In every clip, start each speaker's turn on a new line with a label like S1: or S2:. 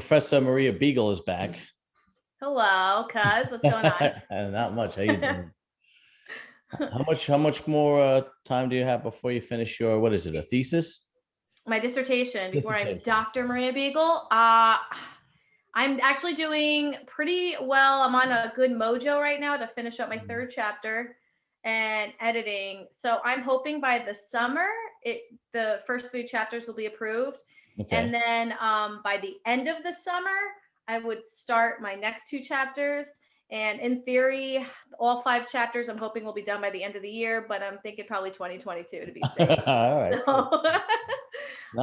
S1: Professor Maria Beagle is back.
S2: Hello, cuz. What's going on?
S1: Not much. How you doing? How much more time do you have before you finish your what is it? A thesis?
S2: My dissertation before I'm
S1: Dissertation.
S2: Dr. Maria Beagle. I'm actually doing pretty well. I'm on a good mojo right now to finish up my third chapter and editing. So I'm hoping by the summer, the first three chapters will be approved. And
S1: Okay.
S2: then by the end of the summer, I would start my next two chapters. And in theory, all five chapters I'm hoping will be done by the end of the year, but I'm thinking probably 2022 to be safe.
S1: All right.
S2: So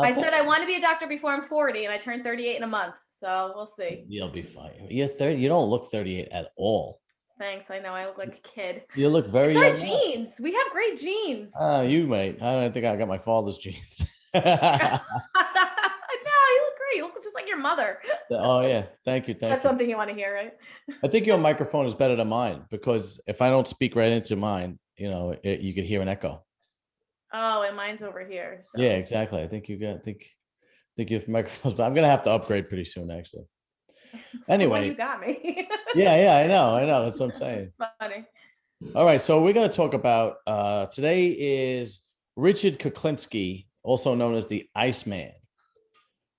S2: I
S1: Not
S2: said
S1: bad.
S2: I want to be a doctor before I'm 40, and I turned 38 in a month. So we'll see.
S1: You'll be fine. You're 30. You don't look 38 at all.
S2: Thanks. I know I look like a kid.
S1: You look
S2: It's
S1: very
S2: our
S1: young now.
S2: genes. We have great genes.
S1: You might. I don't think I got my father's genes.
S2: No, you look great. You look just like your mother.
S1: Oh yeah. Thank you.
S2: That's
S1: Thank you.
S2: something you want to hear, right?
S1: I think your microphone is better than mine because if I don't speak right into mine, you could hear an echo.
S2: Oh, and mine's over here.
S1: Yeah,
S2: So
S1: exactly. I think think you have microphones, but I'm gonna have to upgrade pretty soon, actually.
S2: it's the one you
S1: Anyway,
S2: got me.
S1: yeah, I know. That's what I'm saying.
S2: It's funny.
S1: All right, so we're gonna talk about today is Richard Kuklinski, also known as the Iceman.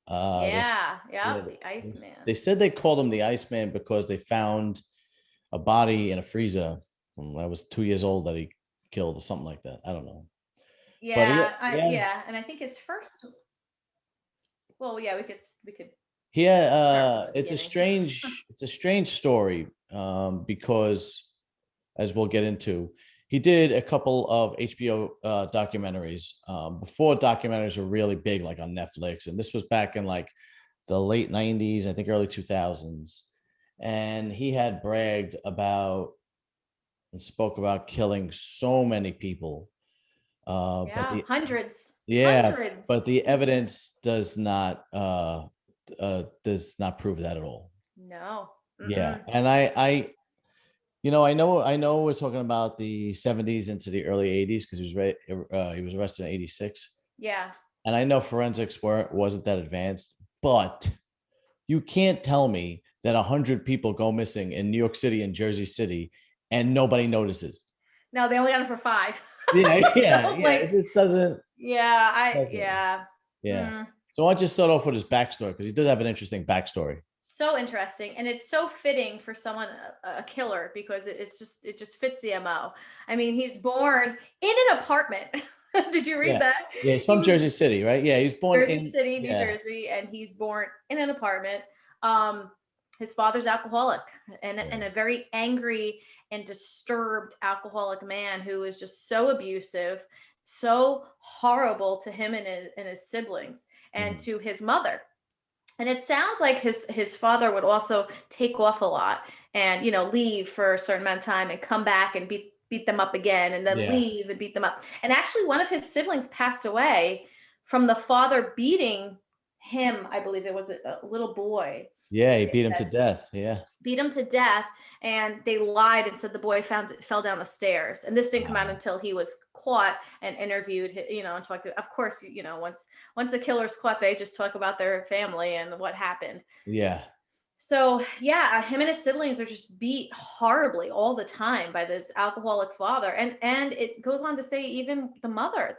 S1: Uh, they
S2: Yeah,
S1: yeah,
S2: yeah, the Iceman.
S1: they said they called him the Iceman because they found a body in a freezer when I was 2 years old that he killed or something like that. I don't know, but
S2: Yeah, and I think his first. Well, yeah, we could start from the
S1: it's a
S2: beginning.
S1: strange story because as we'll get into, he did a couple of HBO documentaries before documentaries were really big, like on Netflix, and this was back in like the late 90s, I think early 2000s, and he had bragged about and spoke about killing so many people, but
S2: Yeah,
S1: the
S2: hundreds,
S1: yeah, but
S2: hundreds.
S1: the
S2: He said
S1: evidence does not prove that at all.
S2: no.
S1: Yeah,
S2: Mm-mm.
S1: and I know we're talking about the 70s into the early 80s because he was arrested in 86,
S2: Yeah.
S1: and I know forensics wasn't that advanced, but you can't tell me that 100 people go missing in New York City and Jersey City and nobody notices.
S2: No, they only got it for five.
S1: Yeah, yeah,
S2: So
S1: yeah. It
S2: like,
S1: just doesn't.
S2: yeah,
S1: Doesn't.
S2: yeah.
S1: Yeah.
S2: Hmm.
S1: So I just start off with his backstory because he does have an interesting backstory.
S2: So interesting, and it's so fitting for someone a killer because it just fits the mo. I mean, he's born in an apartment. Did you read
S1: Yeah.
S2: that?
S1: Yeah. He's
S2: He
S1: from
S2: was
S1: Jersey City, right? Yeah. He's born
S2: Jersey
S1: in.
S2: City, New
S1: Yeah.
S2: Jersey, and he's born in an apartment. Um, his father's alcoholic and
S1: Yeah.
S2: a very angry and disturbed alcoholic man who is just so abusive, so horrible to him and his siblings and
S1: Mhm.
S2: to his mother. And it sounds like his father would also take off a lot and leave for a certain amount of time and come back and beat them up again and then
S1: Yeah.
S2: leave and beat them up. And actually one of his siblings passed away from the father beating him. I believe it was a little boy.
S1: Yeah. He
S2: They
S1: beat him to
S2: said
S1: death. Yeah.
S2: beat him to death, and they lied and said the boy fell down the stairs. And this didn't come out
S1: Wow.
S2: until he was caught and interviewed, and talked to. Of course, once the killer's caught, they just talk about their family and what happened.
S1: Yeah.
S2: So yeah, him and his siblings are just beat horribly all the time by this alcoholic father, and it goes on to say even the mother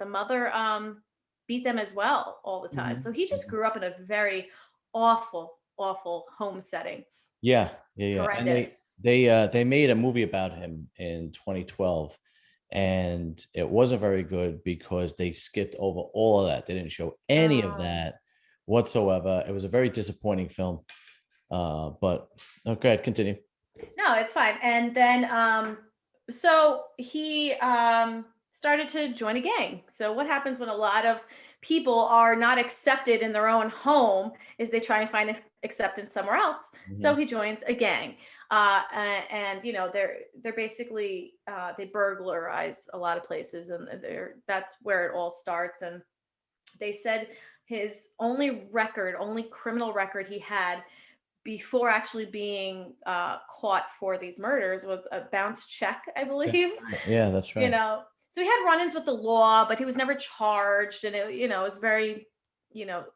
S2: beat them as well all the time.
S1: Mhm.
S2: So he just
S1: Mhm.
S2: grew up in a very awful home setting.
S1: Yeah. Yeah. Yeah. And
S2: Horrendous.
S1: they made a movie about him in 2012, and it wasn't very good because they skipped over all of that. They didn't show any of
S2: Oh,
S1: that whatsoever. It was a very disappointing film. But okay, continue.
S2: no, it's fine. And then so he started to join a gang. So what happens when a lot of people are not accepted in their own home is they try and find acceptance somewhere else. So
S1: Mhm.
S2: he joins a gang. And they're basically they burglarize a lot of places, and that's where it all starts. And they said his only criminal record he had before actually being caught for these murders was a bounce check, I
S1: That's
S2: believe.
S1: right. Yeah, that's right.
S2: So he had run-ins with the law, but he was never charged, and it was very,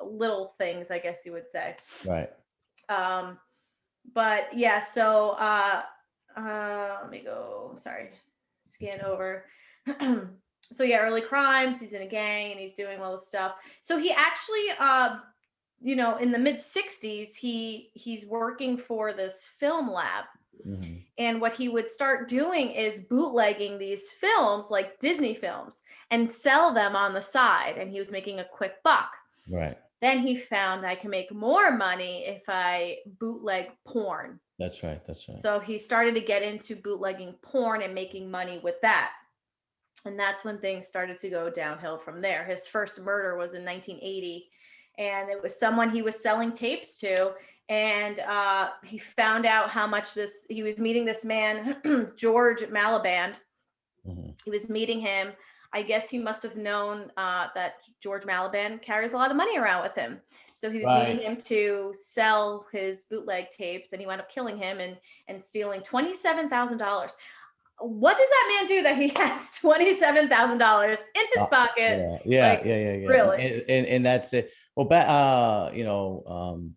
S2: little things, I guess you would say.
S1: Right.
S2: But yeah, so let me go. Sorry, scan over. So yeah, early crimes. He's in a gang and he's doing all this stuff. So he actually, in the mid '60s, he's working for this film lab.
S1: Mhm.
S2: And what he would start doing is bootlegging these films, like Disney films, and sell them on the side. And he was making a quick buck.
S1: Right.
S2: Then he found I can make more money if I bootleg porn.
S1: That's right. That's right.
S2: So he started to get into bootlegging porn and making money with that. And that's when things started to go downhill from there. His first murder was in 1980, and it was someone he was selling tapes to. And he found out how much he was meeting this man, George Malaband.
S1: Mhm.
S2: He was meeting him. I guess he must have known that George Malaband carries a lot of money around with him. So he was meeting
S1: Right.
S2: him to sell his bootleg tapes, and he wound up killing him and stealing $27,000. What does that man do that he has $27,000 in his pocket?
S1: Yeah, yeah,
S2: Like,
S1: yeah, yeah, yeah.
S2: really?
S1: And that's it. Well,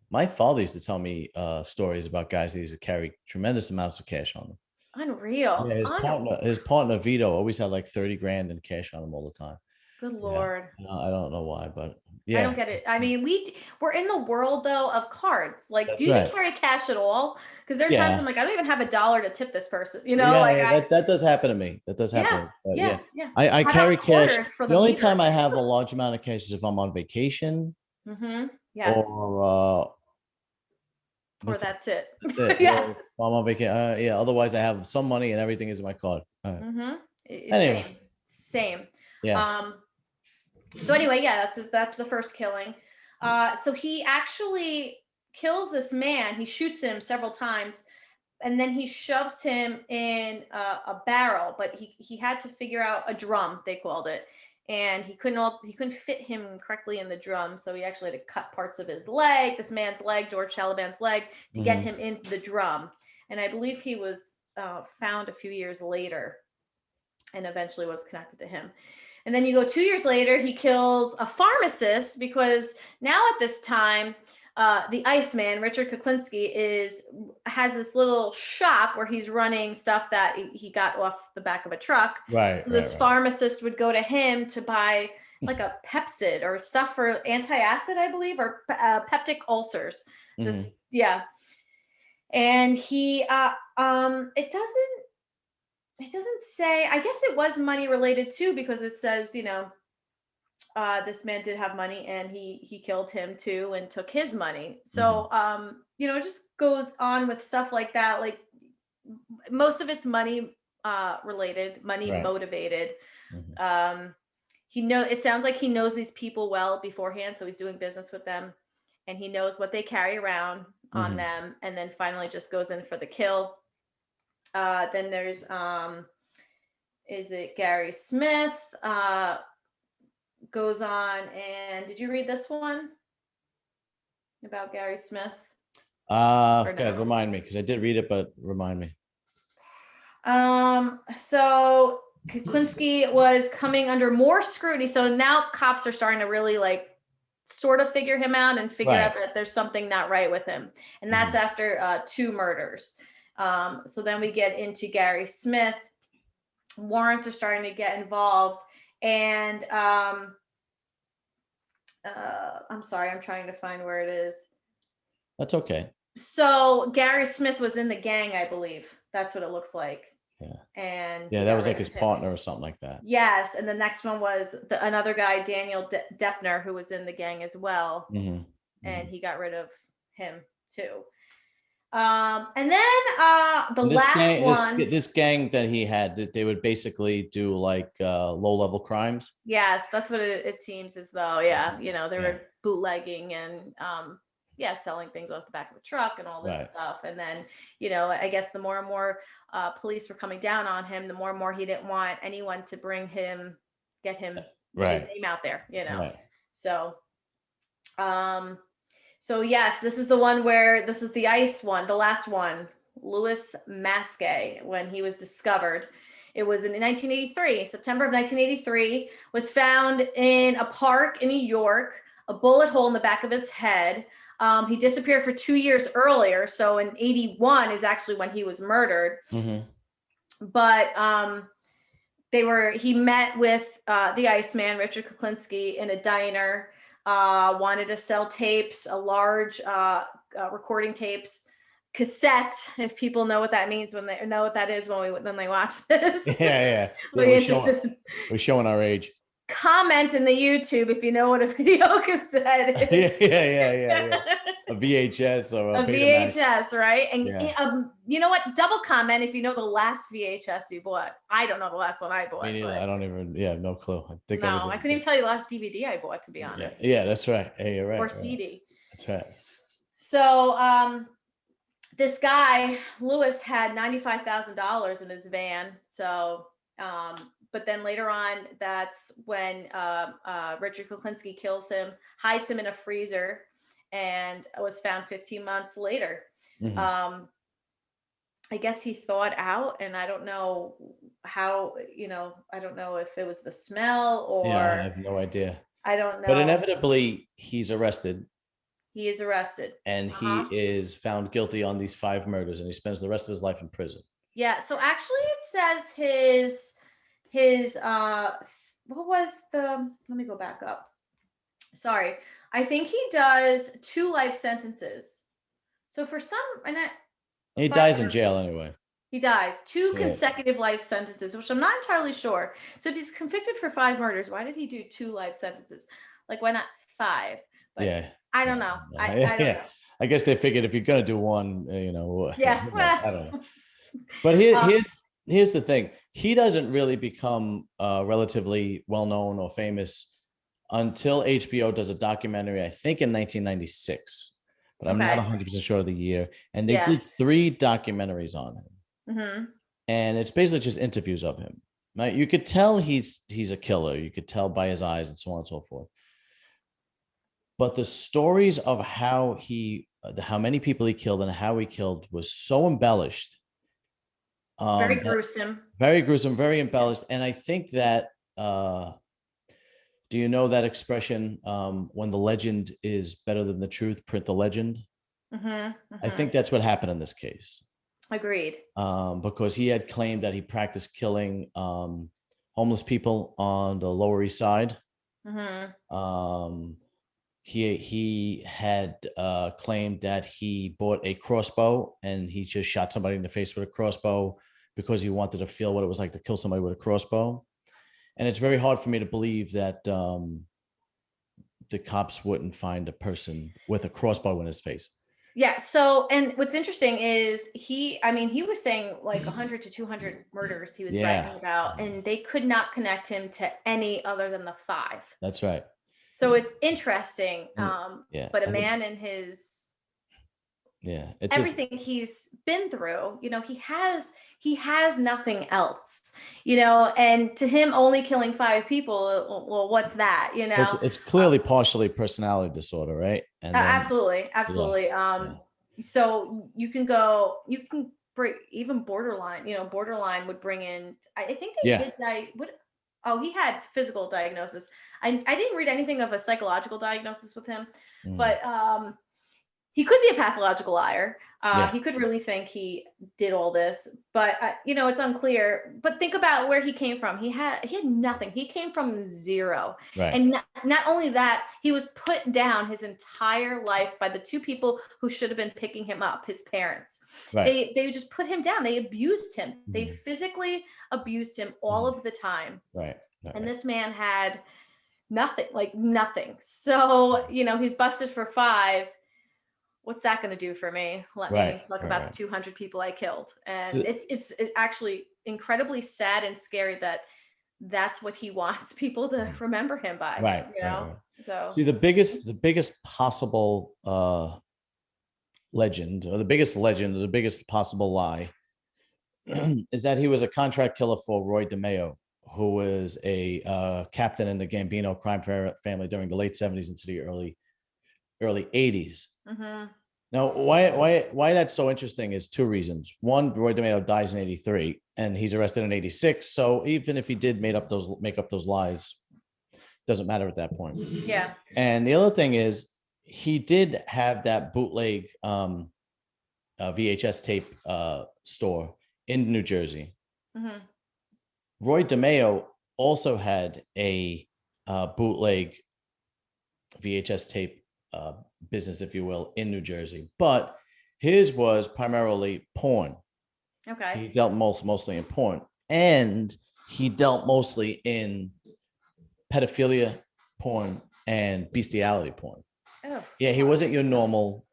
S1: my father used to tell me stories about guys that used to carry tremendous amounts of cash on them.
S2: Unreal.
S1: Yeah, his partner Vito always had like 30 grand in cash on him all the time.
S2: Good
S1: Yeah.
S2: Lord.
S1: I don't know why, but
S2: I don't
S1: yeah,
S2: get it. I mean, we're in the world though of cards. Like, do
S1: that's
S2: you even
S1: right.
S2: carry cash at all? Because there are times I'm
S1: Yeah.
S2: like, I don't even have a dollar to tip this person.
S1: Yeah,
S2: Like
S1: yeah, that does happen to me. That does happen
S2: yeah,
S1: to me. But
S2: yeah,
S1: yeah,
S2: yeah.
S1: I
S2: How about
S1: carry cash.
S2: quarters for
S1: The
S2: the
S1: only
S2: meter?
S1: time I have a large amount of cash is if I'm on vacation
S2: Yes.
S1: or
S2: Or
S1: what's
S2: that's it.
S1: that's it.
S2: Yeah.
S1: Or if I'm on vacation. Yeah. Otherwise, I have some money and everything is in my card. All right. Anyway,
S2: Same. Same.
S1: yeah.
S2: Um, so anyway, yeah, that's the first killing. So he actually kills this man. He shoots him several times, and then he shoves him in a barrel. But he had to figure out a drum, they called it, and he couldn't fit him correctly in the drum. So he actually had to cut parts of his leg, this man's leg, George Taliban's leg, to get
S1: Hmm.
S2: him into the drum. And I believe he was found a few years later, and eventually was connected to him. And then you go 2 years later, he kills a pharmacist because now at this time, the Iceman, Richard Kuklinski, has this little shop where he's running stuff that he got off the back of a truck.
S1: Right,
S2: So
S1: right,
S2: this
S1: right.
S2: pharmacist would go to him to buy like a Pepsid or stuff for antacid, I believe, or peptic ulcers. This,
S1: Hmm.
S2: yeah. And it doesn't say, I guess it was money related too, because it says, this man did have money and he killed him too and took his money.
S1: Hmm.
S2: So, it just goes on with stuff like that. Like most of it's money related, money
S1: Right.
S2: motivated.
S1: Hmm.
S2: Um, it sounds like he knows these people well beforehand. So he's doing business with them and he knows what they carry around on
S1: Hmm.
S2: them. And then finally just goes in for the kill. Then there's, is it Gary Smith? Goes on, and did you read this one about Gary Smith or
S1: God,
S2: no?
S1: remind me because I did read it, but remind me.
S2: So Kuklinski was coming under more scrutiny. So now cops are starting to really like sort of figure him out and figure out
S1: Right.
S2: that there's something not right with him. And that's
S1: Hmm.
S2: after two murders. So then we get into Gary Smith. Warrants are starting to get involved. And I'm sorry, I'm trying to find where it is.
S1: That's okay.
S2: So Gary Smith was in the gang, I believe. That's what it looks like.
S1: Yeah.
S2: And
S1: Yeah,
S2: they
S1: that
S2: got
S1: was
S2: rid
S1: like
S2: of
S1: his
S2: him.
S1: partner or something like that.
S2: Yes, and the next one was another guy, Daniel Deppner, who was in the gang as well,
S1: Hmm.
S2: and he got rid of him too. And then the
S1: And this
S2: last
S1: gang, this
S2: one,
S1: this gang that he had, that they would basically do like low level crimes.
S2: yes, that's what it seems as though, yeah, they
S1: Yeah.
S2: were bootlegging and yeah, selling things off the back of a truck and all this
S1: Right.
S2: stuff. And then, I guess the more and more police were coming down on him, the more and more he didn't want anyone to get his
S1: Right.
S2: name out there.
S1: Right.
S2: So, um, so yes, this is the one where this is the ice one, the last one, Louis Maskey, when he was discovered. It was in 1983, September of 1983, was found in a park in New York, a bullet hole in the back of his head. He disappeared for 2 years earlier. So in 81 is actually when he was murdered.
S1: Mm-hmm.
S2: But he met with the Iceman, Richard Kuklinski, in a diner, wanted to sell tapes, a large recording tapes, cassette, if people know what that means, when they know what that is when they watch this.
S1: Yeah. We're showing our age.
S2: Comment in the YouTube if you know what a video cassette is.
S1: Yeah. A VHS or a Betamax.
S2: VHS, right? And you know what? Double comment if you know the last VHS you bought. I don't know the last one I bought.
S1: Me neither. I don't even. Yeah, no clue. I think
S2: I couldn't even tell you the last DVD I bought, to be honest.
S1: Yeah, that's right. Hey, you're right.
S2: Or CD.
S1: That's right.
S2: So this guy Lewis had $95,000 in his van. So but then later on, that's when Richard Kuklinski kills him, hides him in a freezer, and was found 15 months later. Mm-hmm. I guess he thawed out, and I don't know how, I don't know if it was the smell or.
S1: Yeah, I have no idea.
S2: I don't know.
S1: But inevitably, he's arrested.
S2: He is arrested.
S1: And he is found guilty on these 5 murders, and he spends the rest of his life in prison.
S2: Yeah, so actually it says his what was let me go back up. Sorry. I think he does 2 life sentences. So for some,
S1: he dies in jail anyway.
S2: He dies 2 consecutive life sentences, which I'm not entirely sure. So if he's convicted for 5 murders, why did he do 2 life sentences? Like, why not 5? But
S1: yeah.
S2: I don't know. I don't know.
S1: I guess they figured if you're going to do one,
S2: Yeah.
S1: I don't know. But here's the thing. He doesn't really become relatively well-known or famous until HBO does a documentary, I think in 1996, but I'm not 100% sure of the year. And they did 3 documentaries on him. Mm-hmm. And it's basically just interviews of him. Right? You could tell he's a killer. You could tell by his eyes and so on and so forth. But the stories of how many people he killed and how he killed was so embellished.
S2: Very gruesome.
S1: Very gruesome, very embellished. And I think that, do you know that expression, when the legend is better than the truth, print the legend? Mm-hmm, mm-hmm. I think that's what happened in this case.
S2: Agreed.
S1: Because he had claimed that he practiced killing homeless people on the Lower East Side. Mm-hmm. He had claimed that he bought a crossbow and he just shot somebody in the face with a crossbow because he wanted to feel what it was like to kill somebody with a crossbow. And it's very hard for me to believe that the cops wouldn't find a person with a crossbow in his face.
S2: Yeah. So, and what's interesting is he was saying like 100 to 200 murders he was writing about, and they could not connect him to any other than the 5.
S1: That's right.
S2: So it's interesting. But a man in his it's everything he's been through, he has nothing else, and to him only killing 5 people, well, what's that?
S1: It's clearly partially personality disorder, right? And
S2: absolutely. So you can bring even borderline, borderline would bring in, I think they did he had physical diagnosis. I didn't read anything of a psychological diagnosis with him, but he could be a pathological liar. He could really think he did all this, but it's unclear. But think about where he came from. He had nothing. He came from zero.
S1: Right.
S2: And not only that, he was put down his entire life by the 2 people who should have been picking him up, his parents. Right. They just put him down. They abused him. Mm-hmm. They physically abused him all of the time.
S1: Right.
S2: And this man had nothing, like nothing. So, he's busted for 5. What's that going to do for me? Let me talk about the 200 people I killed. And it's actually incredibly sad and scary that that's what he wants people to remember him by. Right. So
S1: see, the biggest possible legend, or the biggest possible lie is that he was a contract killer for Roy DeMeo, who was a captain in the Gambino crime family during the late 70s into the early 80s. Mm-hmm. Now, why that's so interesting is 2 reasons. One, Roy DeMeo dies in 83 and he's arrested in 86. So even if he did make up those lies, doesn't matter at that point.
S2: Yeah.
S1: And the other thing is, he did have that bootleg VHS tape store in New Jersey.
S2: Hmm.
S1: Roy DeMeo also had a bootleg VHS tape business, if you will, in New Jersey, but his was primarily porn.
S2: Okay.
S1: He dealt mostly in porn, and he dealt mostly in pedophilia porn and bestiality porn.
S2: Oh,
S1: Yeah, he
S2: wow.
S1: wasn't your normal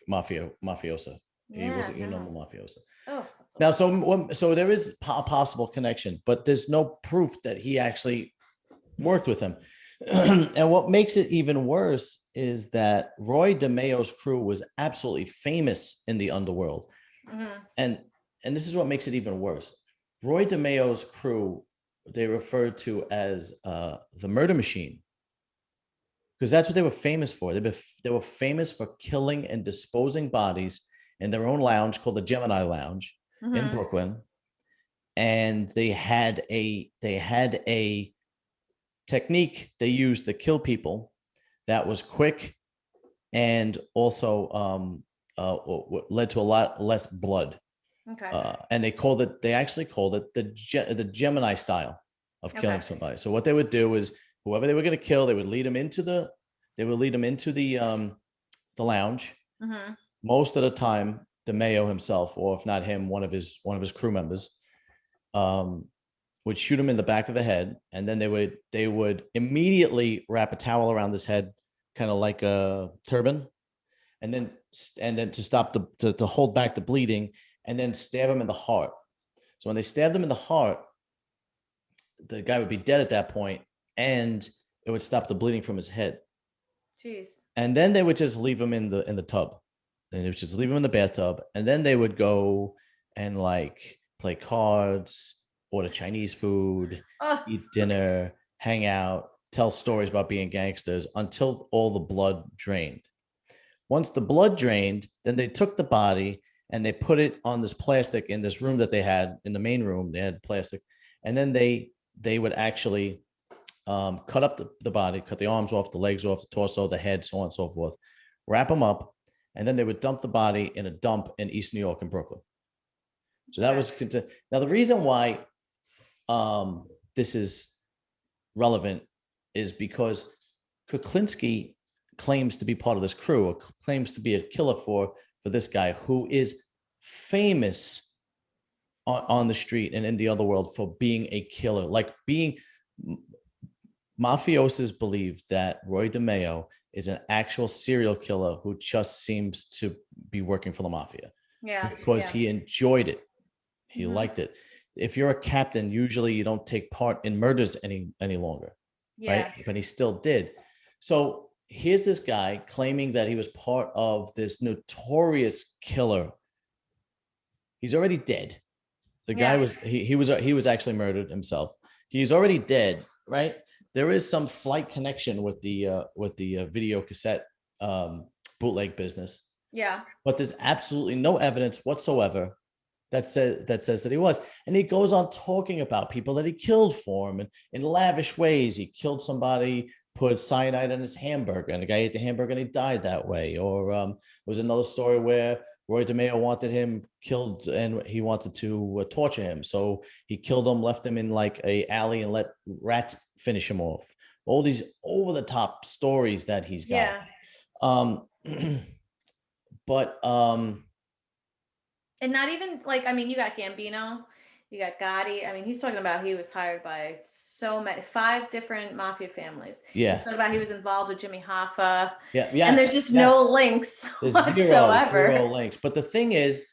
S1: mafioso. He
S2: Yeah,
S1: wasn't your normal
S2: no.
S1: mafioso.
S2: Oh, that's
S1: Now,
S2: awful.
S1: so there is a possible connection, but there's no proof that he actually worked with him. And what makes it even worse is that Roy DeMeo's crew was absolutely famous in the underworld,
S2: Hmm.
S1: and this is what makes it even worse. Roy DeMeo's crew, they referred to as the Murder Machine, because that's what they were famous for. They were famous for killing and disposing bodies in their own lounge called the Gemini Lounge in
S2: Hmm.
S1: Brooklyn, and they had a technique they used to kill people that was quick and also led to a lot less blood.
S2: Okay.
S1: And they actually called it the Gemini style of killing
S2: Okay.
S1: somebody. So what they would do is whoever they were going to kill, they would lead them into the lounge.
S2: Hmm.
S1: Most of the time, DeMeo himself, or if not him, one of his crew members, um, would shoot him in the back of the head, and then they would immediately wrap a towel around his head, kind of like a turban, and then to stop to hold back the bleeding, and then stab him in the heart. So when they stabbed him in the heart, the guy would be dead at that point, and it would stop the bleeding from his head.
S2: Jeez.
S1: And then they would just leave him in the tub, and they would just leave him in the bathtub, and then they would go and like play cards, order Chinese food,
S2: Oh,
S1: eat dinner, hang out, tell stories about being gangsters until all the blood drained. Once the blood drained, then they took the body and they put it on this plastic in this room that they had in the main room. They had plastic, and then they would actually cut up the body, cut the arms off, the legs off, the torso, the head, so on and so forth, wrap them up, and then they would dump the body in a dump in East New York and Brooklyn. So that
S2: okay.
S1: was now the reason why this is relevant is because Kuklinski claims to be part of this crew, or claims to be a killer for this guy who is famous on the street and in the other world for being a killer, like being mafiosos believe that Roy DeMeo is an actual serial killer who just seems to be working for the mafia
S2: Yeah.
S1: because
S2: Yeah.
S1: he enjoyed it. He
S2: Hmm.
S1: liked it. If you're a captain, usually you don't take part in murders any longer, right?
S2: Yeah.
S1: But he still did. So here's this guy claiming that he was part of this notorious killer. He's already dead. The guy
S2: Yeah.
S1: was actually murdered himself. He's already dead, right? There is some slight connection with the video cassette bootleg business,
S2: Yeah.
S1: but there's absolutely no evidence whatsoever that says that he was. And he goes on talking about people that he killed for him and in lavish ways. He killed somebody, put cyanide in his hamburger, and the guy ate the hamburger and he died that way. Or there was another story where Roy DeMeo wanted him killed and he wanted to torture him. So he killed him, left him in like a alley and let rats finish him off. All these over the top stories that he's got.
S2: Yeah.
S1: Um, but
S2: And not even like, I mean, you got Gambino, you got Gotti. I mean, he's talking about he was hired by so many, five different mafia families. He's
S1: yeah,
S2: talking about he was involved with Jimmy Hoffa,
S1: yeah,
S2: and there's
S1: yes,
S2: just no
S1: yes.
S2: links
S1: There's zero
S2: whatsoever.
S1: links. But the thing is,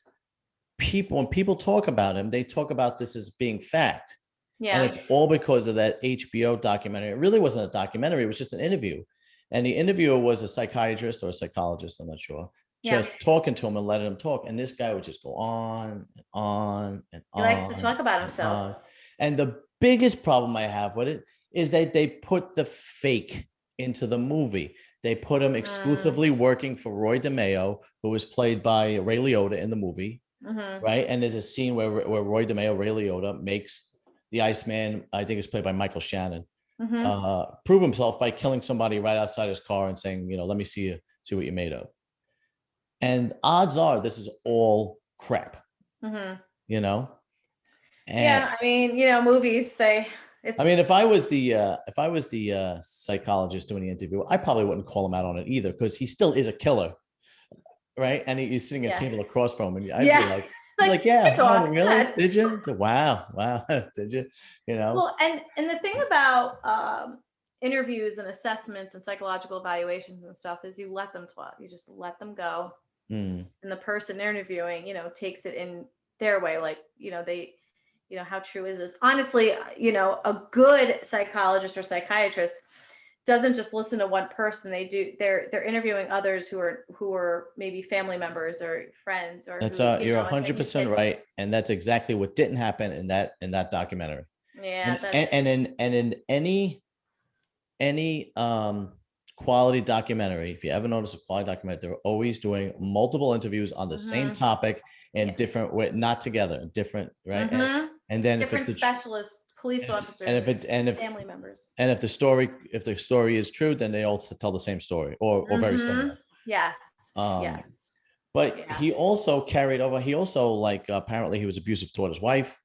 S1: when people talk about him, they talk about this as being fact. And
S2: Yeah.
S1: it's all because of that HBO documentary. It really wasn't a documentary, it was just an interview. And the interviewer was a psychiatrist or a psychologist, I'm not sure,
S2: Yeah.
S1: just talking to him and letting him talk. And this guy would just go on and on and
S2: He likes to
S1: on
S2: talk about
S1: and
S2: himself.
S1: on. And the biggest problem I have with it is that they put the fake into the movie. They put him exclusively working for Roy DeMeo, who was played by Ray Liotta in the movie,
S2: Mm-hmm.
S1: right? And there's a scene where Roy DeMeo, Ray Liotta, makes the Iceman. I think it's played by Michael Shannon.
S2: Mm-hmm.
S1: prove himself by killing somebody right outside his car and saying, let me see what you're made of. And odds are this is all crap,
S2: Mm-hmm.
S1: you know? And
S2: Yeah, I mean, movies,
S1: I mean,
S2: it's
S1: if I was the psychologist doing the interview, I probably wouldn't call him out on it either, because he still is a killer, right? And he's sitting at a
S2: yeah,
S1: table across from him, and I'd be
S2: yeah.
S1: like,
S2: Like, you
S1: yeah, oh,
S2: talk.
S1: really? Did you? Wow, wow, did you? You know?
S2: Well, and the thing about interviews and assessments and psychological evaluations and stuff is you let them talk. You just let them go,
S1: Mm,
S2: and the person interviewing, takes it in their way. Like, how true is this? Honestly, a good psychologist or psychiatrist doesn't just listen to one person. They're interviewing others who are maybe family members or friends, or
S1: that's
S2: who,
S1: you're
S2: and then you
S1: 100%
S2: say,
S1: right, and that's exactly what didn't happen in that documentary.
S2: yeah,
S1: And in any quality documentary, if you ever notice a quality documentary, they're always doing multiple interviews on the same
S2: mm-hmm,
S1: topic in
S2: yeah,
S1: different way, not together, different, right? And
S2: mm-hmm.
S1: and then if it's
S2: Different specialists, police
S1: and
S2: officers,
S1: if it and if
S2: family members.
S1: and if the story is true, then they all tell the same story, or very
S2: Mm-hmm.
S1: similar.
S2: Yes.
S1: Um,
S2: Yes.
S1: but
S2: Yeah.
S1: he also carried over. He also, like, apparently he was abusive toward his wife.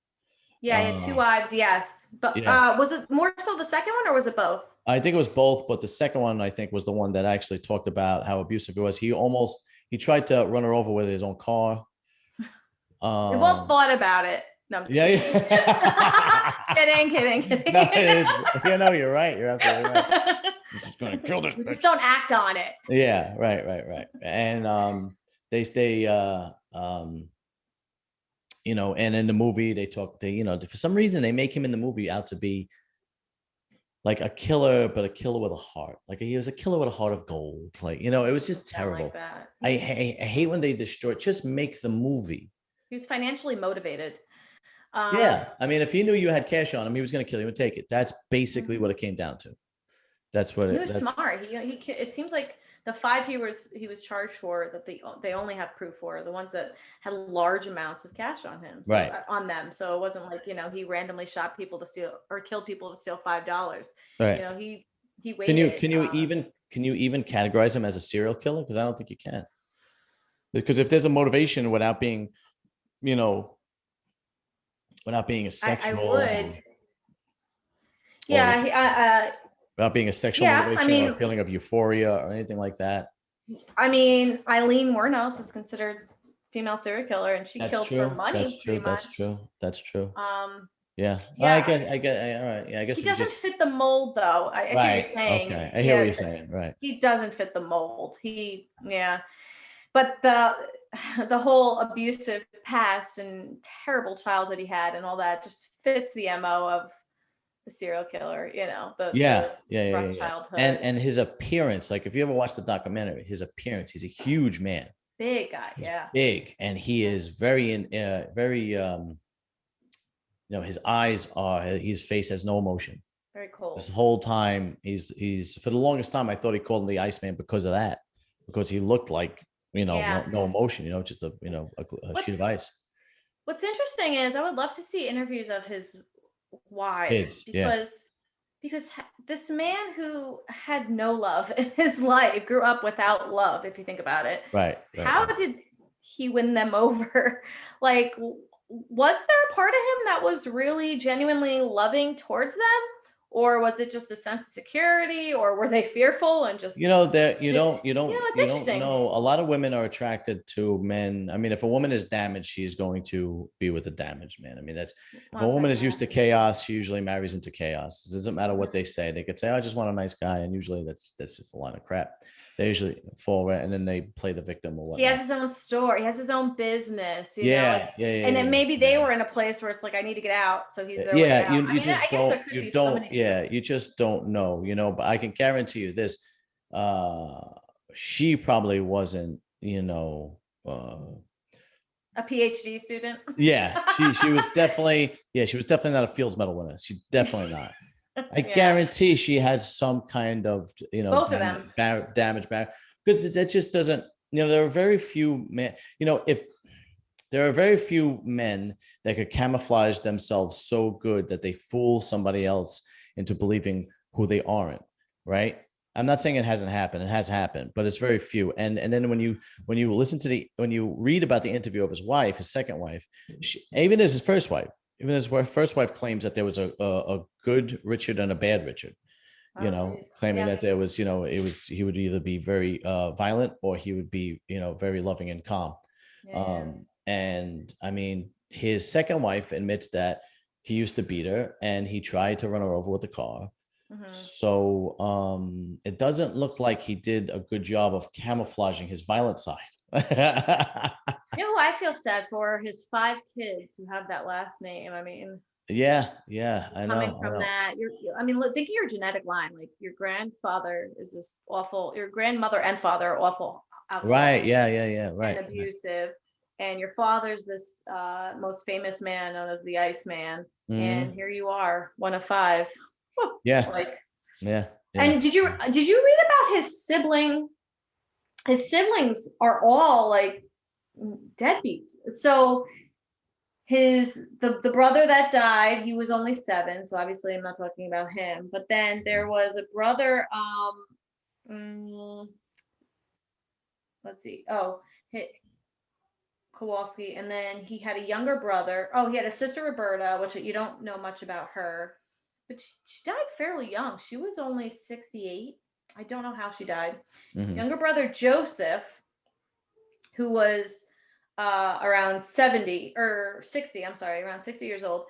S2: Yeah, he had two
S1: Uh,
S2: wives, yes. But
S1: yeah,
S2: was it more so the second one, or was it both?
S1: I think it was both, but the second one, I think, was the one that actually talked about how abusive he was. He tried to run her over with his own car.
S2: We both
S1: Um,
S2: thought about it. No, I'm just
S1: yeah,
S2: kidding.
S1: yeah.
S2: Kidding.
S1: No, you're right. You're absolutely right. I'm just gonna kill this
S2: We just
S1: bitch.
S2: don't act on it.
S1: Yeah, right. And they and in the movie for some reason they make him in the movie out to be like a killer, but a killer with a heart. Like, he was a killer with a heart of gold. Like, it was just
S2: Sound like
S1: terrible.
S2: that.
S1: I hate when they destroy. Just make the movie.
S2: He was financially motivated.
S1: Yeah, I mean, if he knew you had cash on him, he was going to kill you and take it. That's basically
S2: Mhm.
S1: what it came down to. That's what
S2: He
S1: it.
S2: was
S1: That's
S2: smart. It seems like the five he was charged for, that they only have proof for, the ones that had large amounts of cash on him, so
S1: right,
S2: on them. So it wasn't like, he randomly shot people to steal, or killed people to steal $5.
S1: right.
S2: He
S1: Can you
S2: waited.
S1: can you even can you even categorize him as a serial killer? Because I don't think you can. Because if there's a motivation you know, without being a
S2: I
S1: sexual
S2: would.
S1: or
S2: Yeah.
S1: without being a sexual
S2: Yeah.
S1: motivation or a feeling of euphoria or anything like that.
S2: I mean, Eileen Wuornos is considered female serial killer, and she
S1: That's
S2: killed for
S1: true.
S2: money,
S1: That's true.
S2: pretty
S1: That's
S2: much.
S1: true. That's true.
S2: Um,
S1: Yeah. I
S2: yeah.
S1: guess. I guess. All right. Yeah. I
S2: He
S1: guess if you
S2: doesn't
S1: just
S2: fit the mold, though. I see what
S1: right.
S2: you're saying.
S1: Okay.
S2: It's,
S1: I hear what
S2: yeah,
S1: you're saying. Right.
S2: he doesn't fit the mold. Yeah. But the whole abusive past and terrible childhood he had and all that just fits the MO of the serial killer,
S1: Yeah.
S2: the
S1: Yeah. Yeah. Yeah.
S2: rough
S1: Yeah. And
S2: childhood.
S1: and his appearance, like if you ever watch the documentary, his appearance, he's a huge man.
S2: Big guy,
S1: He's
S2: yeah.
S1: big, and he is very his eyes are his face has no emotion.
S2: Very
S1: This
S2: cold.
S1: whole time he's for the longest time I thought he called him the Iceman because of that, because he looked like
S2: Yeah.
S1: no emotion, just a
S2: What
S1: sheet of ice.
S2: What's interesting is I would love to see interviews of his wives,
S1: Kids, yeah,
S2: because this man who had no love in his life grew up without love, if you think about it. How
S1: right.
S2: did he win them over? Like, was there a part of him that was really genuinely loving towards them, or was it just a sense of security, or were they fearful and just,
S1: That you don't you don't
S2: it's
S1: you don't
S2: interesting.
S1: know. A lot of women are attracted to men. I mean, if a woman is damaged, she's going to be with a damaged man. I mean, that's if a
S2: Lots of
S1: woman
S2: times,
S1: is used to chaos, she usually marries into chaos. It doesn't matter what they say. They could say, I just want a nice guy, and usually that's just a line of crap. They usually fall right, and then they play the victim or
S2: he has
S1: whatnot.
S2: his own store, he has his own business,
S1: Yeah, yeah, yeah,
S2: and then
S1: yeah,
S2: maybe they
S1: yeah.
S2: were in a place where it's like, I need to get out, so he's their way
S1: Yeah,
S2: out.
S1: you
S2: I
S1: you
S2: mean, I
S1: just
S2: guess there
S1: don't
S2: could
S1: you
S2: be so
S1: don't
S2: many different.
S1: yeah, you just don't know, but I can guarantee you this. Uh she probably wasn't,
S2: A PhD student.
S1: yeah, she was definitely not a Fields Medal winner. She definitely not. I
S2: Yeah,
S1: guarantee she had some kind of,
S2: both of them.
S1: damage back, because that just doesn't, there are very few men, if there are very few men that could camouflage themselves so good that they fool somebody else into believing who they aren't, right? I'm not saying it hasn't happened. It has happened, but it's very few. And then when you listen to when you read about the interview of his wife, his second wife, even as his first wife, even his first wife claims that there was a good Richard and a bad Richard,
S2: Oh, geez.
S1: claiming
S2: Yeah.
S1: that there was, he would either be very violent or he would be, very loving and calm.
S2: Yeah.
S1: And I mean, his second wife admits that he used to beat her and he tried to run her over with the car.
S2: Hmm.
S1: So it doesn't look like he did a good job of camouflaging his violent side.
S2: You know who I feel sad for? His 5 kids who have that last name. I mean,
S1: Yeah, I
S2: coming
S1: know, I
S2: from
S1: know.
S2: that, I mean, look, think of your genetic line. Like your grandfather is this awful, your grandmother and father are awful
S1: Right,
S2: alcoholics
S1: yeah,
S2: and
S1: right.
S2: abusive. And your father's this most famous man known as the Iceman. And
S1: Hmm.
S2: here you are, one of 5.
S1: Yeah,
S2: Like,
S1: yeah, yeah.
S2: and did you read about his sibling? His siblings are all like deadbeats. So the brother that died, he was only 7, so obviously I'm not talking about him. But then there was a brother, mm, let's see, oh, Kowalski, and then he had a younger brother. Oh, he had a sister Roberta, which you don't know much about her, but she died fairly young. She was only 68. I don't know how she died.
S1: Hmm.
S2: Younger brother Joseph, who was around 70 or 60, I'm sorry, around 60 years old.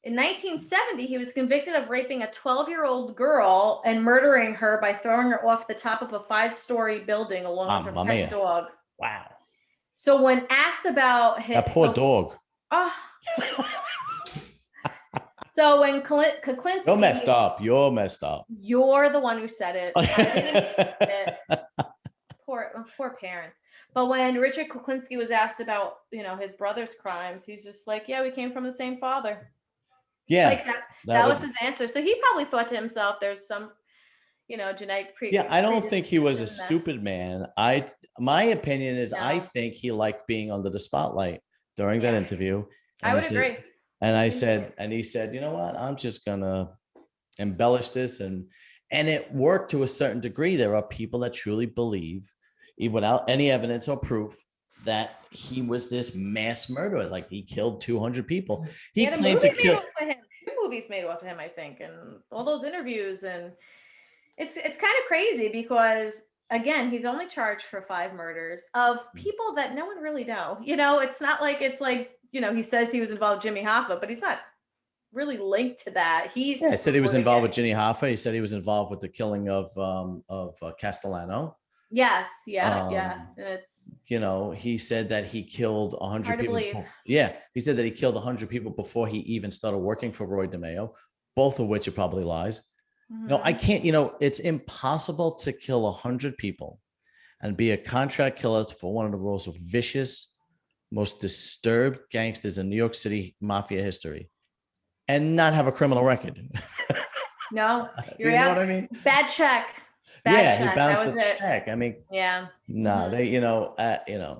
S2: In 1970, he was convicted of raping a 12-year-old girl and murdering her by throwing her off the top of a 5-story building along with her
S1: Mamma
S2: pet
S1: mia.
S2: dog.
S1: Wow.
S2: So when asked about
S1: That
S2: his,
S1: poor dog.
S2: oh, so when
S1: You're
S2: Kuklinski,
S1: messed up. You're messed up.
S2: you're the one who said it. I didn't say it. Poor parents. But when Richard Kuklinski was asked about, his brother's crimes, he's just like, yeah, we came from the same father.
S1: Yeah,
S2: Like that,
S1: that
S2: that was
S1: would.
S2: his answer. So he probably thought to himself, there's some, genetic
S1: Yeah, I don't think he was a
S2: predisposition that,
S1: stupid man. My opinion is I
S2: no.
S1: think he liked being under the spotlight during that
S2: Yeah,
S1: interview.
S2: I
S1: And he
S2: would
S1: said,
S2: agree. He needed it.
S1: and he said, you know what? I'm just gonna embellish this, and it worked to a certain degree. There are people that truly believe, even without any evidence or proof, that he was this mass murderer, like he killed 200 people.
S2: He
S1: He
S2: had a
S1: claimed
S2: movie
S1: to
S2: made
S1: kill.
S2: off of him. 2 movies made off of him, I think, and all those interviews. And it's kind of crazy because again, he's only charged for 5 murders of people that no one really know. It's not like it's like, he says he was involved with Jimmy Hoffa, but he's not really linked to that. He's
S1: Yeah, he
S2: just
S1: said he was
S2: reporting
S1: involved
S2: it.
S1: with Ginny Hoffa. He said he was involved with the killing of Castellano.
S2: Yes, yeah, yeah.
S1: Um,
S2: It's
S1: he said that he killed
S2: it's
S1: 100
S2: hard to
S1: people.
S2: believe.
S1: Yeah, he said that he killed 100 people before he even started working for Roy DeMeo, both of which are probably lies. I
S2: Hmm.
S1: can't, it's impossible to kill 100 people and be a contract killer for one of the most vicious, most disturbed gangsters in New York City mafia history and not have a criminal record.
S2: No,
S1: Do
S2: you're
S1: you know
S2: out.
S1: what I mean?
S2: Bad check. Bad
S1: Yeah, he
S2: check. That
S1: bounced
S2: was
S1: the
S2: it.
S1: check. I mean,
S2: Yeah.
S1: no,
S2: Hmm.
S1: they,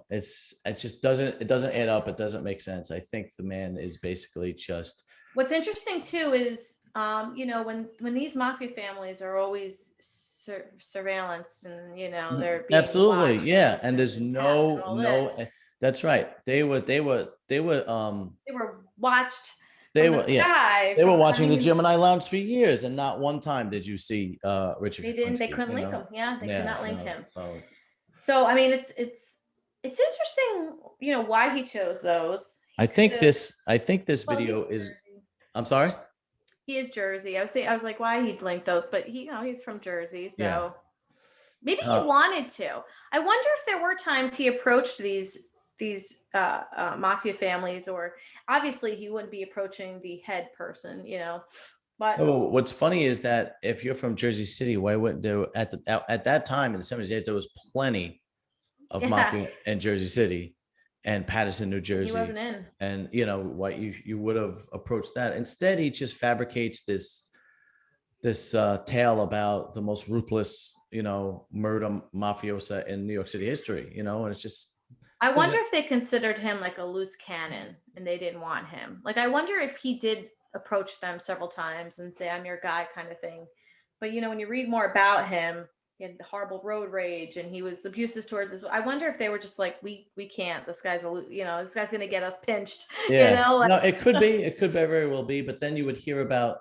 S1: it just doesn't add up. It doesn't make sense. I think the man is basically just.
S2: What's interesting too is, when these mafia families are always surveillanced and they're being
S1: Absolutely,
S2: watched and
S1: yeah. And
S2: listened
S1: there's
S2: and tapped and
S1: no,
S2: all
S1: no,
S2: this,
S1: that's right.
S2: they were watched
S1: They
S2: from the
S1: were, yeah.
S2: sky.
S1: They were
S2: From I
S1: watching the
S2: mean,
S1: Gemini Lounge for years, and not one time did you see Richard
S2: they didn't. They
S1: Kuklinski.
S2: couldn't link him. Yeah, they could
S1: Yeah,
S2: not link
S1: no.
S2: him.
S1: So
S2: So I mean, it's interesting. Why he chose those. He could have.
S1: I think this
S2: Well,
S1: video
S2: he's
S1: is.
S2: Jersey.
S1: I'm sorry.
S2: He is Jersey. I was like, why he'd link those, but he's from Jersey,
S1: Yeah.
S2: so maybe he
S1: Uh,
S2: wanted to. I wonder if there were times he approached these mafia families, or obviously he wouldn't be approaching the head person, but
S1: no, what's funny is that if you're from Jersey City, why wouldn't there at that time in the 70s, there was plenty of
S2: yeah,
S1: mafia in Jersey City and Paterson, New
S2: he wasn't
S1: Jersey.
S2: in.
S1: And what you would have approached that. Instead, he just fabricates this tale about the most ruthless, murder mafiosa in New York City history, and it's just
S2: I wonder
S1: doesn't.
S2: if they considered him like a loose cannon and they didn't want him. Like I wonder if he did approach them several times and say, "I'm your guy," kind of thing. But when you read more about him, he had the horrible road rage and he was abusive towards us. I wonder if they were just like, we can't. This guy's this guy's gonna get us pinched.
S1: Yeah.
S2: Like,
S1: No, it could be. It could very well be. But then you would hear about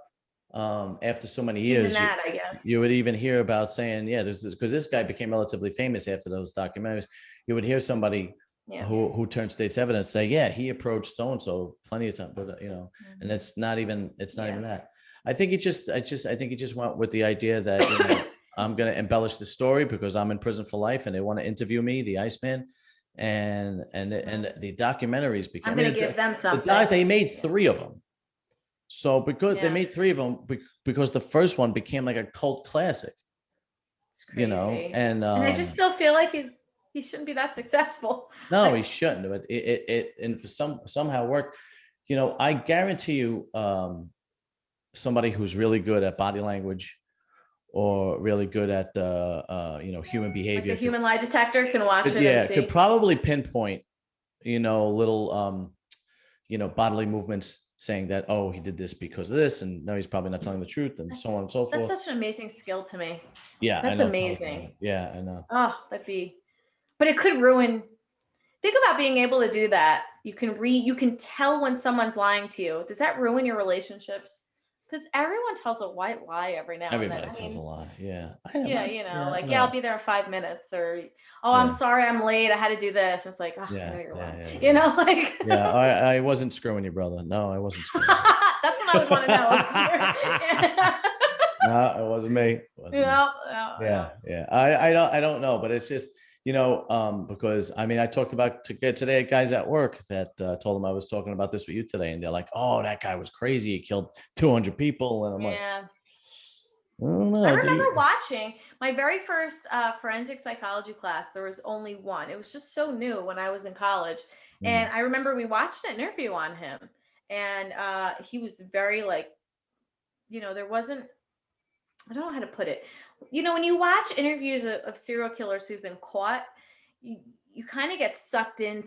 S1: after so many
S2: even
S1: years,
S2: that, I guess.
S1: you would even hear about saying, yeah, there's because this guy became relatively famous after those documentaries. You would hear somebody
S2: Yeah.
S1: who turned state's evidence say, yeah, he approached so and so plenty of times, but and it's not even that. I think he just went with the idea that I'm going to embellish the story because I'm in prison for life and they want to interview me, the Iceman, and the documentaries became.
S2: I'm going to give them something.
S1: They made 3 of them. So because they made 3 of them, because the first one became like a cult classic,
S2: it's crazy. And I just still feel like he shouldn't be that successful.
S1: No, he shouldn't. But it and for somehow worked. I guarantee you, somebody who's really good at body language or really good at human behavior,
S2: like a human lie detector can watch it.
S1: Yeah,
S2: and see.
S1: Could probably pinpoint, little bodily movements saying that, oh, he did this because of this, and no, he's probably not telling the truth, and so on and so forth.
S2: That's such an amazing skill to me.
S1: Yeah,
S2: that's amazing.
S1: Yeah, I know.
S2: Oh, but it could ruin. Think about being able to do that. You can tell when someone's lying to you. Does that ruin your relationships? Because everyone tells a white lie every now and then.
S1: Everybody tells a lie. Yeah.
S2: I'll be there in 5 minutes, or I'm sorry, I'm late. I had to do this. It's like, I know you're lying.
S1: Yeah, I wasn't screwing you, brother. No, I wasn't screwing you.
S2: That's what I would want to know.
S1: No, it wasn't me.
S2: No.
S1: I don't know, but it's just because I talked about today guys at work that told them I was talking about this with you today, and they're like, oh, that guy was crazy, he killed 200 people, and I'm like, I don't know.
S2: I remember watching my very first forensic psychology class. There was only one. It was just so new when I was in college, and I remember we watched an interview on him, and he was very there wasn't, I don't know how to put it. When you watch interviews of serial killers who've been caught, you kind of get sucked in,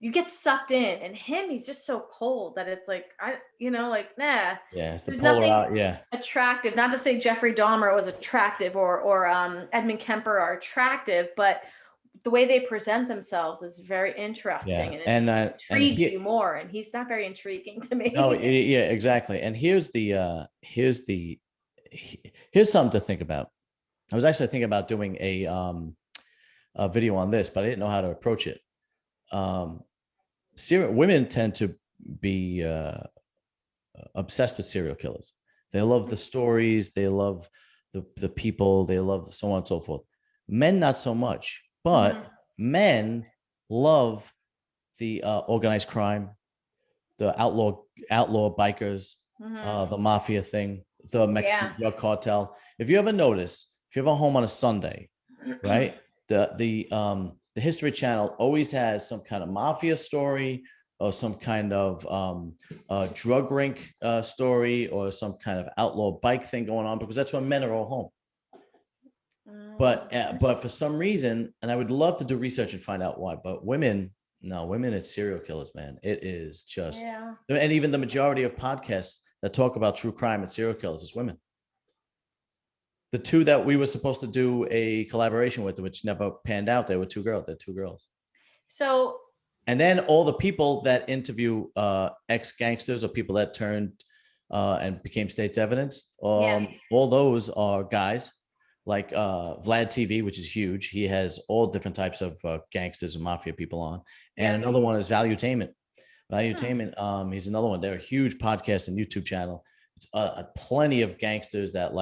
S2: and him, he's just so cold that it's like, nah.
S1: Yeah, it's
S2: there's nothing attractive. Not to say Jeffrey Dahmer was attractive or Edmund Kemper are attractive, but the way they present themselves is very interesting, and it intrigues you more. And he's not very intriguing to me.
S1: No, yeah, exactly. And here's something to think about. I was actually thinking about doing a video on this, but I didn't know how to approach it. Women tend to be obsessed with serial killers. They love the stories, they love the people, they love so on and so forth. Men, not so much, but men love the organized crime, the outlaw bikers, the mafia thing, the Mexican drug cartel. If you ever notice, if you have a home on a Sunday, right, the History Channel always has some kind of mafia story or some kind of drug rink story or some kind of outlaw bike thing going on, because that's when men are all home. But for some reason, and I would love to do research and find out why, but women, it's serial killers, man. It is just, and even the majority of podcasts that talk about true crime and serial killers is women. The 2 that we were supposed to do a collaboration with, which never panned out, they were 2 girls. They're 2 girls.
S2: So,
S1: and then all the people that interview ex-gangsters or people that turned and became state's evidence, all those are guys. Like Vlad TV, which is huge. He has all different types of gangsters and mafia people on. And another one is Valuetainment. He's another one. They're a huge podcast and YouTube channel. It's plenty of gangsters that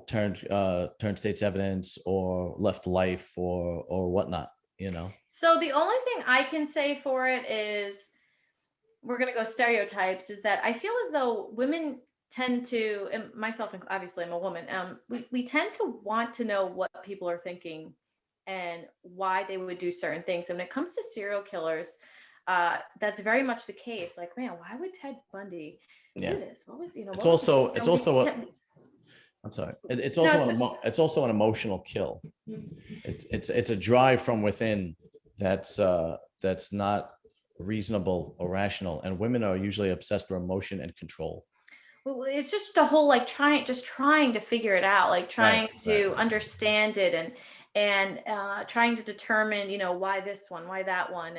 S1: turned state's evidence or left life or whatnot.
S2: So the only thing I can say for it is, we're gonna go stereotypes, is that I feel as though women tend to, and myself, obviously I'm a woman, we tend to want to know what people are thinking and why they would do certain things. And when it comes to serial killers, that's very much the case. Like, man, why would Ted Bundy do this? What was,
S1: it's also an emotional kill. It's a drive from within that's not reasonable or rational, and women are usually obsessed with emotion and control.
S2: Well, it's just the whole like trying to figure it out, like
S1: Right,
S2: trying
S1: right,
S2: to understand it, and trying to determine, why this one, why that one,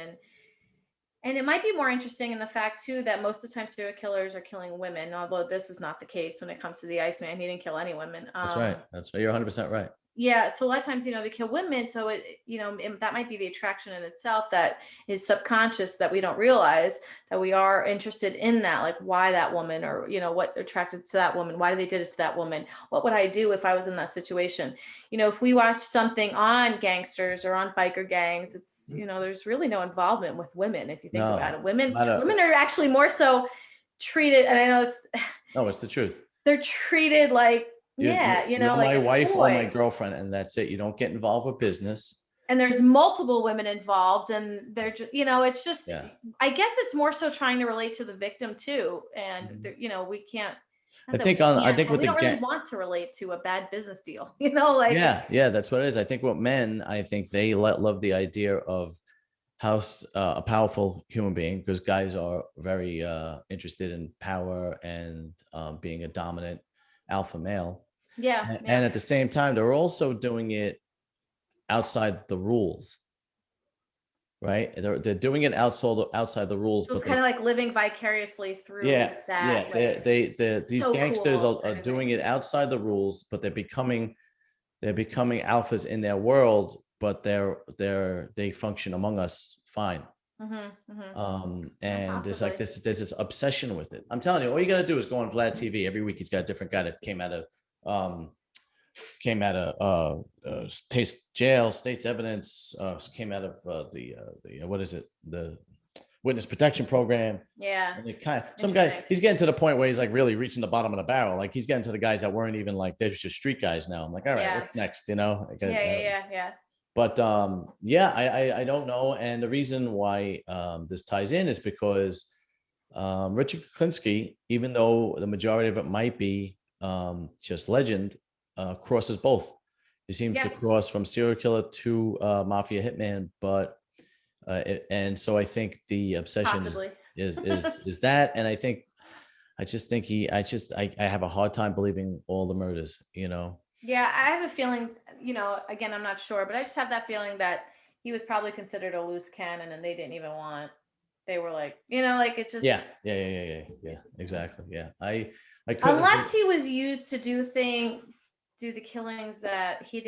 S2: and it might be more interesting in the fact too that most of the time serial killers are killing women, although this is not the case when it comes to the Iceman. He didn't kill any women.
S1: that's right, that's right. You're 100% right.
S2: Yeah, so a lot of times, they kill women, so that might be the attraction in itself that is subconscious that we don't realize that we are interested in that, like why that woman, or what attracted to that woman, why they did it to that woman, what would I do if I was in that situation? If we watch something on gangsters or on biker gangs, it's there's really no involvement with women if you think about
S1: No,
S2: it. Women
S1: not a,
S2: women are actually more so treated, and I know
S1: no, it's the truth.
S2: they're treated like, yeah,
S1: You're
S2: like
S1: my
S2: a
S1: wife or my
S2: toy.
S1: girlfriend, and that's it. You don't get involved with business.
S2: And there's multiple women involved, and they're just, it's just,
S1: Yeah.
S2: I guess it's more so trying to relate to the victim too, and
S1: Mhm.
S2: we can't,
S1: I
S2: not that
S1: think
S2: we
S1: on, I
S2: can't,
S1: think
S2: but
S1: with
S2: we
S1: the
S2: don't really
S1: gang,
S2: want to relate to a bad business deal, like it's,
S1: yeah, yeah, that's what it is. I think what men, I think they love the idea of a powerful human being, because guys are very interested in power and being a dominant alpha male.
S2: yeah,
S1: And
S2: yeah.
S1: at the same time, they're also doing it outside the rules, right? They're doing it outside the rules,
S2: So it's
S1: but
S2: kind
S1: they,
S2: of like living vicariously through
S1: yeah,
S2: that,
S1: yeah,
S2: like
S1: these
S2: so
S1: gangsters
S2: cool
S1: are
S2: kind of
S1: doing
S2: thing.
S1: it outside the rules, but they're becoming alphas in their world, but they function among us fine.
S2: Yeah,
S1: And
S2: possibly.
S1: there's this obsession with it. I'm telling you, all you got to do is go on Vlad TV every week. He's got a different guy that um came out of taste jail, state's evidence, came out of the what is it, the witness protection program.
S2: Yeah,
S1: And they kind of, some guy,
S2: interesting.
S1: he's getting to the point where he's like really reaching the bottom of the barrel. Like he's getting to the guys that weren't even like, they're just street guys now. I'm like, all right,
S2: Yeah,
S1: what's next? You know,
S2: yeah, yeah, yeah, yeah.
S1: but yeah, I don't know. And the reason why this ties in is because Richard Kuklinski, even though the majority of it might be just legend, crosses both. He seems to
S2: Yeah,
S1: cross from serial killer to mafia hitman, but and so I think the obsession
S2: possibly.
S1: is that, and I just think I have a hard time believing all the murders. You know.
S2: Yeah, I have a feeling, again, I'm not sure, but I just have that feeling that he was probably considered a loose cannon and they didn't even want, they were like, like it
S1: Yeah,
S2: just,
S1: yeah. Exactly. Yeah, I couldn't
S2: unless
S1: agree.
S2: he was used to do the killings that they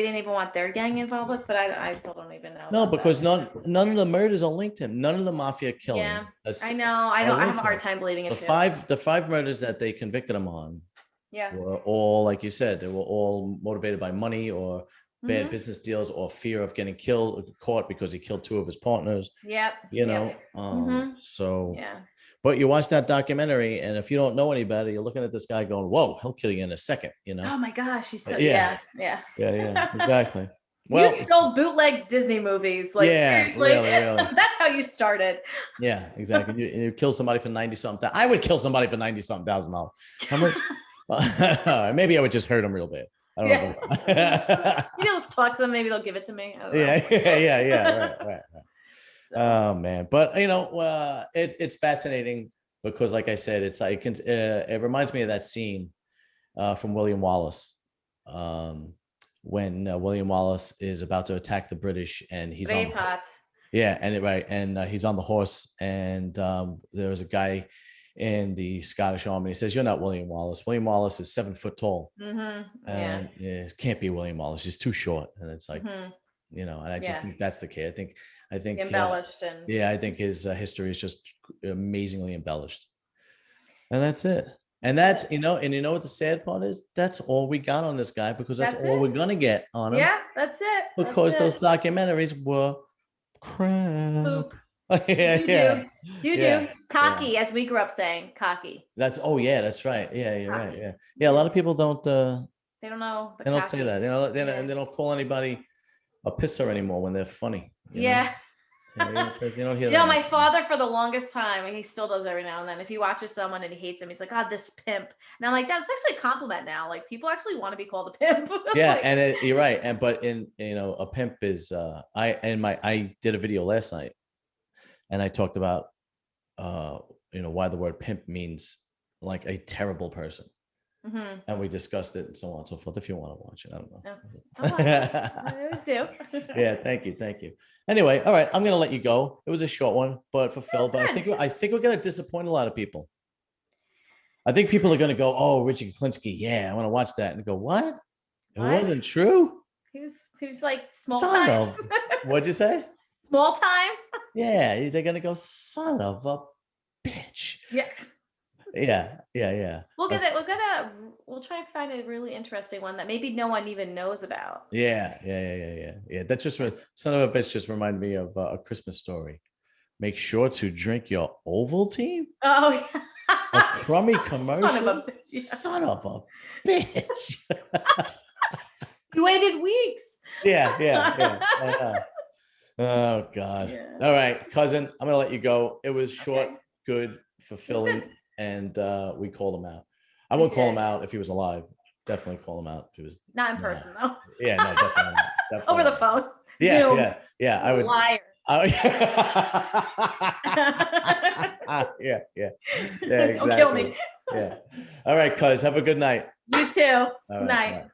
S2: didn't even want their gang involved with, but I still don't even know
S1: No,
S2: about that.
S1: because none of the murders are linked to him. None of the mafia
S2: Yeah,
S1: killings
S2: I know. I
S1: are
S2: know. I have
S1: linked
S2: a
S1: to
S2: hard
S1: him.
S2: time believing it
S1: The
S2: too.
S1: five murders that they convicted him on
S2: Yeah.
S1: were all, like you said, they were all motivated by money or bad
S2: Mm-hmm.
S1: business deals or fear of getting caught because he killed two of his partners.
S2: Yep.
S1: You
S2: Yep.
S1: know,
S2: Mm-hmm.
S1: so.
S2: Yeah.
S1: But you watch that documentary, and if you don't know any better, you're looking at this guy going, "Whoa, he'll kill you in a second," you know?
S2: Oh my gosh, he's so,
S1: Yeah,
S2: yeah, yeah.
S1: exactly.
S2: You
S1: Well,
S2: stole bootleg Disney movies. Like
S1: yeah,
S2: seriously,
S1: really.
S2: that's how you started.
S1: Yeah, exactly. You kill somebody for 90 something. I would kill somebody for 90 something $1,000. How much? Maybe I would just hurt them real bad. I don't
S2: Yeah.
S1: know. If
S2: Maybe I'll just talk to them. Maybe they'll give it to me. I don't know.
S1: yeah. Right.
S2: So
S1: Oh man, but it's fascinating because, like I said, it's like it reminds me of that scene from William Wallace, um, when William Wallace is about to attack the British, and he's on the
S2: Braveheart.
S1: yeah, and he's on the horse, and there was a guy in the Scottish Army. He says, "You're not William Wallace. William Wallace is 7 foot tall,
S2: Yeah.
S1: and it can't be William Wallace. He's too short." And it's like,
S2: hmm
S1: and I just
S2: Yeah.
S1: think that's the kid. I think,
S2: Embellished and
S1: yeah, I think his history is just amazingly embellished, and that's it. And
S2: that's it.
S1: and you know what the sad part is? That's all we got on this guy, because that's
S2: That's
S1: all
S2: it.
S1: we're gonna get on him,
S2: Yeah, that's it. That's
S1: because those
S2: it.
S1: documentaries were crap.
S2: Poop.
S1: Yeah,
S2: Do
S1: yeah,
S2: do. Do
S1: yeah,
S2: do.
S1: yeah.
S2: Cocky, as we grew up saying, cocky.
S1: That's oh yeah, that's right. Yeah, you're right.
S2: Cocky.
S1: Yeah, yeah. A
S2: Yeah.
S1: lot of people don't
S2: They don't know the
S1: they don't say
S2: cocky.
S1: that. You know,
S2: Yeah.
S1: they don't call anybody a pisser anymore when they're funny. You know,
S2: Yeah.
S1: yeah, you don't hear that
S2: My
S1: much.
S2: father for the longest time, and he still does every now and then. If he watches someone and he hates him, he's like, "God, this pimp." And I'm like, "That's actually a compliment now. Like people actually want to be called a pimp."
S1: Yeah,
S2: Like,
S1: and you're right. And but in a pimp is I did a video last night, and I talked about why the word pimp means like a terrible person.
S2: Mm-hmm.
S1: And we discussed it and so on and so forth. If you want to watch it, I don't know.
S2: Oh, I always do.
S1: Yeah, thank you, thank you. Anyway, all right, I'm gonna let you go. It was a short one, but fulfilled. But
S2: good.
S1: I think we're gonna disappoint a lot of people. I think people are gonna go, "Oh, Richie Kuklinski, yeah, I want to watch that," and go, "What? It
S2: What?
S1: wasn't true."
S2: He was like small
S1: Son
S2: time.
S1: of, what'd you say?
S2: Small time.
S1: Yeah, they're gonna go, "Son of a bitch."
S2: Yes.
S1: Yeah, yeah, yeah.
S2: We'll get it. We'll try and find a really interesting one that maybe no one even knows about.
S1: Yeah, yeah, yeah, yeah, yeah. Yeah, that just son of a bitch just reminded me of a Christmas story. Make sure to drink your Ovaltine.
S2: Oh,
S1: A
S2: yeah.
S1: crummy
S2: Son of a
S1: commercial.
S2: bitch. Yeah.
S1: Son of a bitch.
S2: You waited weeks.
S1: Yeah, yeah, yeah. I know. Oh God.
S2: Yeah.
S1: All right, cousin. I'm gonna let you go. It was short,
S2: Okay.
S1: good,
S2: It was good.
S1: fulfilling, and we called him out. I
S2: We
S1: won't call him
S2: did.
S1: out if he was alive. Definitely call him out if he was
S2: Not in
S1: not.
S2: person though.
S1: Yeah, no, definitely not.
S2: Over
S1: Definitely
S2: the
S1: not.
S2: phone.
S1: Yeah,
S2: Zoom.
S1: yeah, yeah. I would.
S2: Liar.
S1: Yeah, yeah, yeah,
S2: Don't kill
S1: exactly.
S2: me.
S1: Yeah. All right, cuz. Have a good night.
S2: You too.
S1: All
S2: Good
S1: right. Bye.
S2: night.